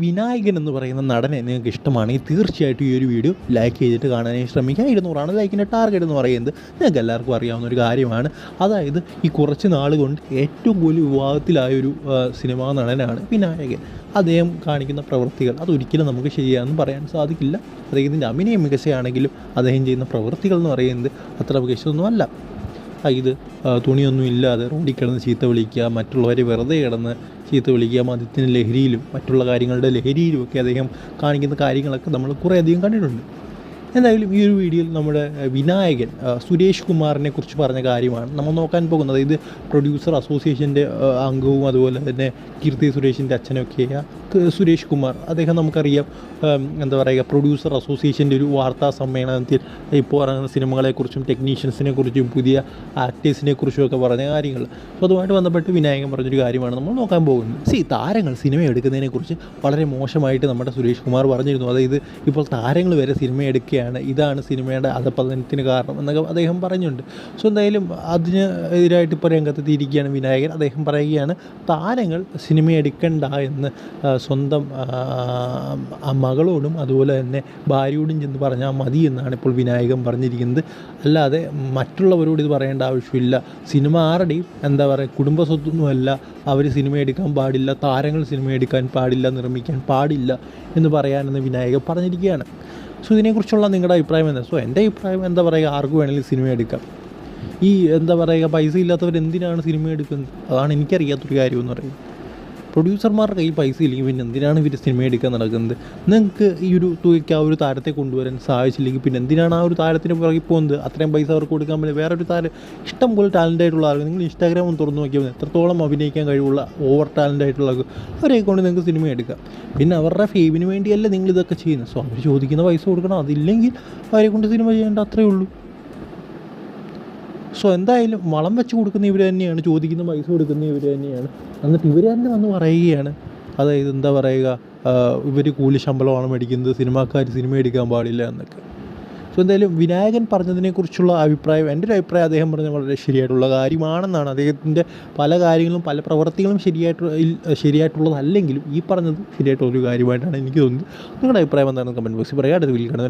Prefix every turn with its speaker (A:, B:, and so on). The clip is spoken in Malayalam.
A: വിനായകൻ എന്ന് പറയുന്ന നടനെ നിങ്ങൾക്ക് ഇഷ്ടമാണെങ്കിൽ തീർച്ചയായിട്ടും ഈ ഒരു വീഡിയോ ലൈക്ക് ചെയ്തിട്ട് കാണാനായി ശ്രമിക്കുക. 200 ലൈക്കിൻ്റെ ടാർഗറ്റ് എന്ന് പറയുന്നത് നിങ്ങൾക്ക് എല്ലാവർക്കും അറിയാവുന്ന ഒരു കാര്യമാണ്. അതായത് ഈ കുറച്ച് നാൾ കൊണ്ട് ഏറ്റവും കൂടുതൽ വിവാദത്തിലായൊരു സിനിമാ നടനാണ് വിനായകൻ. അദ്ദേഹം കാണിക്കുന്ന പ്രവൃത്തികൾ അതൊരിക്കലും നമുക്ക് ശരിയാണെന്ന് പറയാൻ സാധിക്കില്ല. അദ്ദേഹത്തിൻ്റെ അഭിനയം മികച്ചയാണെങ്കിലും അദ്ദേഹം ചെയ്യുന്ന പ്രവൃത്തികൾ എന്ന് പറയുന്നത് അത്ര മികച്ചതൊന്നുമല്ല. ഇത് തുണിയൊന്നും ഇല്ലാതെ റോഡിൽ കിടന്ന് ചീത്ത വിളിക്കുക, മറ്റുള്ളവരെ വെറുതെ കിടന്ന് ചീത്ത വിളിക്കുക, മദ്യത്തിൻ്റെ ലഹരിയിലും മറ്റുള്ള കാര്യങ്ങളുടെ ലഹരിയിലുമൊക്കെ അദ്ദേഹം കാണിക്കുന്ന കാര്യങ്ങളൊക്കെ നമ്മൾ കുറേയധികം കണ്ടിട്ടുണ്ട്. എന്തായാലും ഈ ഒരു വീഡിയോയിൽ നമ്മുടെ വിനായകൻ സുരേഷ് കുമാറിനെ കുറിച്ച് പറഞ്ഞ കാര്യമാണ് നമ്മൾ നോക്കാൻ പോകുന്നത്. ഇത് പ്രൊഡ്യൂസർ അസോസിയേഷൻ്റെ അംഗവും അതുപോലെ തന്നെ കീർത്തി സുരേഷിൻ്റെ അച്ഛനൊക്കെയാണ് സുരേഷ് കുമാർ. അദ്ദേഹം നമുക്കറിയാം, എന്താ പറയുക, പ്രൊഡ്യൂസർ അസോസിയേഷൻ്റെ ഒരു വാർത്താ സമ്മേളനത്തിൽ ഇപ്പോൾ ഇറങ്ങുന്ന സിനിമകളെക്കുറിച്ചും ടെക്നീഷ്യൻസിനെ കുറിച്ചും പുതിയ ആക്ടേഴ്സിനെ കുറിച്ചും ഒക്കെ പറഞ്ഞ കാര്യങ്ങൾ. അപ്പോൾ അതുമായിട്ട് ബന്ധപ്പെട്ട് വിനായകൻ പറഞ്ഞൊരു കാര്യമാണ് നമ്മൾ നോക്കാൻ പോകുന്നത്. താരങ്ങൾ സിനിമ എടുക്കുന്നതിനെക്കുറിച്ച് വളരെ മോശമായിട്ട് നമ്മുടെ സുരേഷ് കുമാർ പറഞ്ഞിരുന്നു. അതായത് ഇപ്പോൾ താരങ്ങൾ വരെ സിനിമ എടുക്കുക, ഇതാണ് സിനിമയുടെ അധപതനത്തിന് കാരണം എന്നൊക്കെ അദ്ദേഹം പറഞ്ഞിട്ടുണ്ട്. എന്തായാലും അതിന് എതിരായിട്ട് ഇപ്പോൾ രംഗത്തെത്തിയിരിക്കുകയാണ് വിനായകൻ. അദ്ദേഹം പറയുകയാണ്, താരങ്ങൾ സിനിമ എടുക്കണ്ട എന്ന് സ്വന്തം മകളോടും അതുപോലെ തന്നെ ഭാര്യയോടും ചെന്ന് പറഞ്ഞാൽ മതി എന്നാണ് ഇപ്പോൾ വിനായകൻ പറഞ്ഞിരിക്കുന്നത്. അല്ലാതെ മറ്റുള്ളവരോട് ഇത് പറയേണ്ട ആവശ്യമില്ല. സിനിമ ആരുടെയും എന്താ പറയുക കുടുംബ സ്വത്തൊന്നുമല്ല. അവർ സിനിമ എടുക്കാൻ പാടില്ല, താരങ്ങൾ സിനിമ എടുക്കാൻ പാടില്ല, നിർമ്മിക്കാൻ പാടില്ല എന്ന് പറയാനെന്ന് വിനായകൻ പറഞ്ഞിരിക്കുകയാണ്. ഇതിനെക്കുറിച്ചുള്ള നിങ്ങളുടെ അഭിപ്രായം എന്താ? എൻ്റെ അഭിപ്രായം എന്താ പറയുക, ആർക്ക് വേണമെങ്കിലും സിനിമ എടുക്കാം. ഈ എന്താ പറയുക പൈസ ഇല്ലാത്തവർ എന്തിനാണ് സിനിമ എടുക്കുന്നത്? അതാണ് എനിക്കറിയാത്തൊരു കാര്യമെന്ന് പറയുന്നത്. പ്രൊഡ്യൂസർമാരുടെ കയ്യിൽ പൈസ ഇല്ലെങ്കിൽ പിന്നെ എന്തിനാണ് ഇവർ സിനിമ എടുക്കാൻ നടക്കുന്നത്? നിങ്ങൾക്ക് ഈ ഒരു തുകയ്ക്ക് ആ ഒരു താരത്തെ കൊണ്ടുവരാൻ സാധിച്ചില്ലെങ്കിൽ പിന്നെ എന്തിനാണ് ആ ഒരു താരത്തിന് പുറകെ പോകുന്നത്? അത്രയും പൈസ അവർക്ക് കൊടുക്കാൻ പറ്റില്ല. വേറൊരു താരം ഇഷ്ടം പോലെ ടാലൻ്റ് ആയിട്ടുള്ള ആളുകൾ നിങ്ങൾ ഇൻസ്റ്റാഗ്രാം ഒന്ന് തുറന്നു നോക്കിയാൽ മതി. എത്രത്തോളം അഭിനയിക്കാൻ കഴിവുള്ള ഓവർ ടാലൻ്റ് ആയിട്ടുള്ള അവരെ കൊണ്ട് നിങ്ങൾക്ക് സിനിമ എടുക്കാം. പിന്നെ അവരുടെ ഫെയിമിന് വേണ്ടിയല്ല നിങ്ങൾ ഇതൊക്കെ ചെയ്യുന്നത്. അവർ ചോദിക്കുന്ന പൈസ കൊടുക്കണം. അതില്ലെങ്കിൽ അവരെ കൊണ്ട് സിനിമ ചെയ്യേണ്ട, അത്രയേ ഉള്ളൂ. എന്തായാലും വളം വെച്ച് കൊടുക്കുന്ന ഇവർ തന്നെയാണ്, ചോദിക്കുന്ന പൈസ കൊടുക്കുന്ന ഇവർ തന്നെയാണ്. എന്നിട്ട് ഇവർ തന്നെ വന്ന് പറയുകയാണ്, അതായത് എന്താ പറയുക, ഇവർ കൂലി ശമ്പളമാണ് മേടിക്കുന്നത്, സിനിമാക്കാർ സിനിമ എടുക്കാൻ പാടില്ല എന്നൊക്കെ. എന്തായാലും വിനായകൻ പറഞ്ഞതിനെക്കുറിച്ചുള്ള അഭിപ്രായം, എൻ്റെ ഒരു അഭിപ്രായം അദ്ദേഹം പറഞ്ഞത് വളരെ ശരിയായിട്ടുള്ള കാര്യമാണെന്നാണ്. അദ്ദേഹത്തിൻ്റെ പല കാര്യങ്ങളും പല പ്രവർത്തികളും ശരിയായിട്ടുള്ളതല്ലെങ്കിലും ഈ പറഞ്ഞത് ശരിയായിട്ടുള്ളൊരു കാര്യമായിട്ടാണ് എനിക്ക് തോന്നുന്നത്. നിങ്ങളുടെ അഭിപ്രായം എന്താണെന്ന് കമൻറ്റ് ബോക്സിൽ പറയുക. അടുത്ത വീഡിയോയിൽ കാണുന്നവരെ